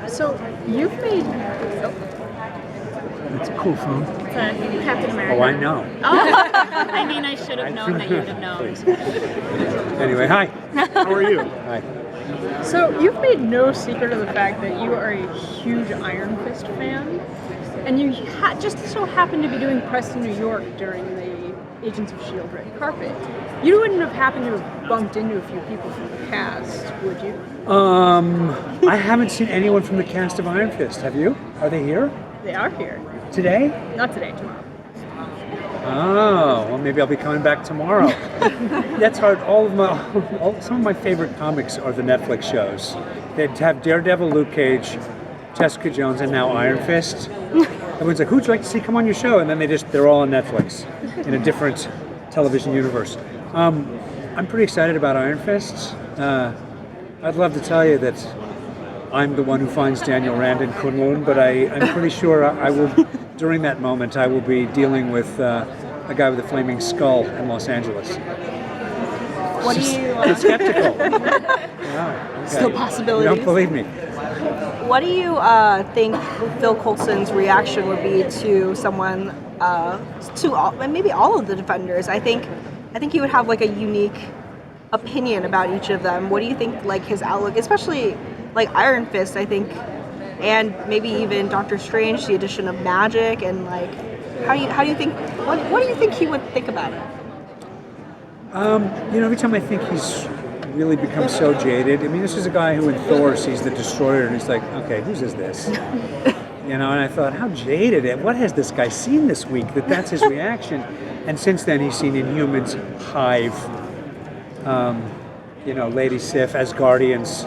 So you've made It's a cool phone. it's a Captain America. Oh, I know. Oh, I mean, I should have known that you would have known. Please. Anyway, hi. How are you? Hi. So you've made no secret of the fact that you are a huge Iron Fist fan, and you just so happened to be doing press in New York during the Agents of S.H.I.E.L.D. red carpet. You wouldn't have happened to have bumped into a few people from the cast, would you? I haven't seen anyone from the cast of Iron Fist. Have you? Are they here They are here. today? Not today, tomorrow. Oh, well, maybe I'll be coming back tomorrow. That's hard. Some of my favorite comics are the Netflix shows. They'd have Daredevil, Luke Cage, Jessica Jones, and now Iron Fist. Everyone's like, "Who'd you like to see come on your show?" And then they're all on Netflix in a different television universe. I'm pretty excited about Iron Fist. I'd love to tell you that I'm the one who finds Daniel Rand in Kunlun, but I'm pretty sure I will. During that moment, I will be dealing with a guy with a flaming skull in Los Angeles. What do you? It's skeptical. Yeah, okay. Still possibilities. You don't believe me? What do you think Phil Coulson's reaction would be to someone, and maybe all of the Defenders? I think he would have like a unique opinion about each of them. What do you think, like his outlook, especially like Iron Fist? I think, and maybe even Doctor Strange, the addition of magic, and like, how do you think? What do you think he would think about it? Every time I think he's really become so jaded. I mean, this is a guy who in Thor sees the Destroyer and he's like, okay, whose is this? And I thought, how jaded, what has this guy seen this week that's his reaction? And since then he's seen Inhumans, Hive, Lady Sif, Asgardians.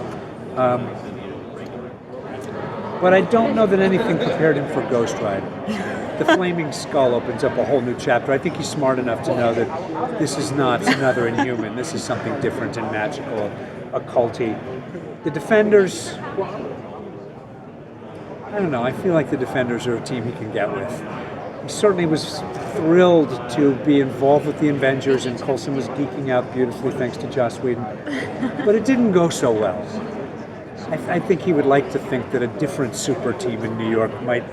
But I don't know that anything prepared him for Ghost Rider. The Flaming Skull opens up a whole new chapter. I think he's smart enough to know that this is not another Inhuman. This is something different and magical, occulty. The Defenders, I don't know. I feel like the Defenders are a team he can get with. He certainly was thrilled to be involved with the Avengers, and Coulson was geeking out beautifully thanks to Joss Whedon. But it didn't go so well. I think he would like to think that a different super team in New York might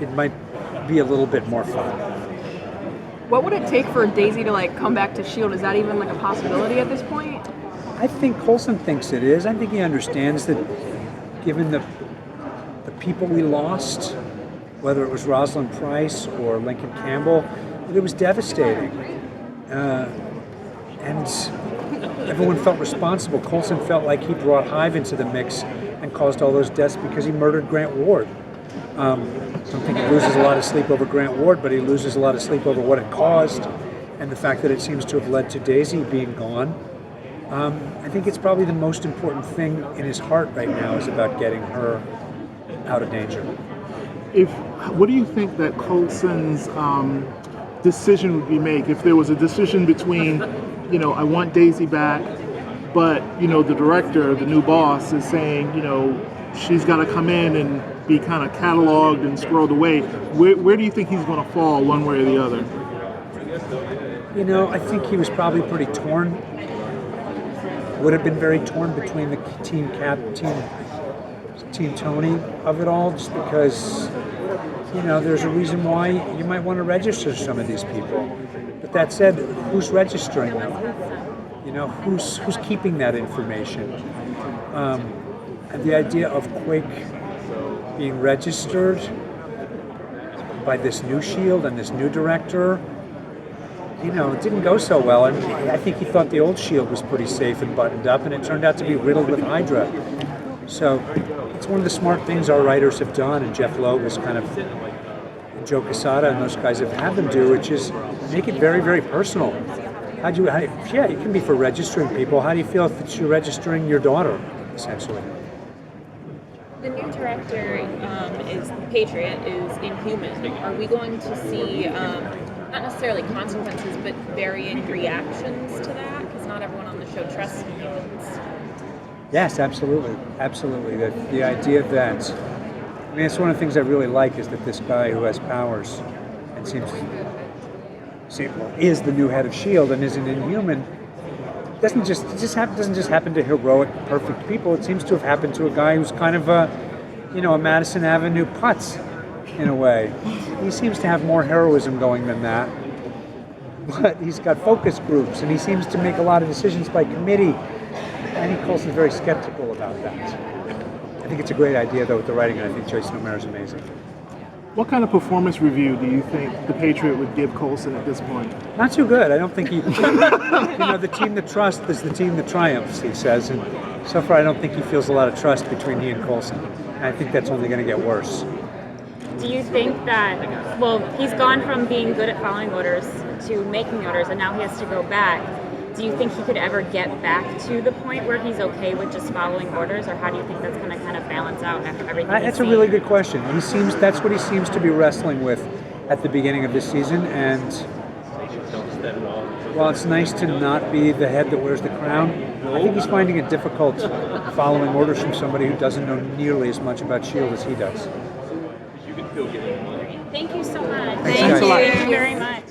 be a little bit more fun. What would it take for Daisy to come back to S.H.I.E.L.D.? Is that even a possibility at this point? I think Coulson thinks it is. I think he understands that given the people we lost, whether it was Rosalind Price or Lincoln Campbell, that it was devastating. And everyone felt responsible. Coulson felt like he brought Hive into the mix and caused all those deaths because he murdered Grant Ward. I don't think he loses a lot of sleep over Grant Ward, but he loses a lot of sleep over what it caused and the fact that it seems to have led to Daisy being gone. I think it's probably the most important thing in his heart right now is about getting her out of danger. What do you think that Coulson's decision would be made if there was a decision between, I want Daisy back, but the director, the new boss, is saying, she's got to come in and be kind of cataloged and squirreled away. Where do you think he's going to fall, one way or the other? I think he was probably pretty torn. Would have been very torn between the team Tony of it all, just because, there's a reason why you might want to register some of these people. But that said, who's registering them? Who's keeping that information? And the idea of Quake being registered by this new S.H.I.E.L.D. and this new director, it didn't go so well. And I think he thought the old S.H.I.E.L.D. was pretty safe and buttoned up, and it turned out to be riddled with Hydra. So it's one of the smart things our writers have done, and Jeff Loeb is kind of, Joe Quesada and those guys have had them do, which is make it very, very personal. Yeah, it can be for registering people. How do you feel if you're registering your daughter, essentially? The new director is Patriot, is Inhuman. Are we going to see not necessarily consequences, but varying reactions to that? Because not everyone on the show trusts Inhumans. Yes, absolutely. The idea that, it's one of the things I really like is that this guy who has powers and is the new head of S.H.I.E.L.D. and is an Inhuman, doesn't just happen to heroic, perfect people. It seems to have happened to a guy who's kind of a Madison Avenue putz in a way. He seems to have more heroism going than that. But he's got focus groups, and he seems to make a lot of decisions by committee. Andy Coulson's very skeptical about that. I think it's a great idea, though, with the writing, and I think Joyce Nomer is amazing. What kind of performance review do you think the Patriot would give Coulson at this point? Not too good. I don't think he... the team that trusts is the team that triumphs, he says. And so far, I don't think he feels a lot of trust between he and Coulson. And I think that's only going to get worse. Do you think that, he's gone from being good at following orders to making orders, and now he has to go back. Do you think he could ever get back to the point where he's okay with just following orders, or how do you think that's going to kind of balance out after everything? That's a really good question. That's what he seems to be wrestling with at the beginning of this season, and while it's nice to not be the head that wears the crown, I think he's finding it difficult following orders from somebody who doesn't know nearly as much about S.H.I.E.L.D. as he does. Thank you so much. Thanks, guys. Thank you very much.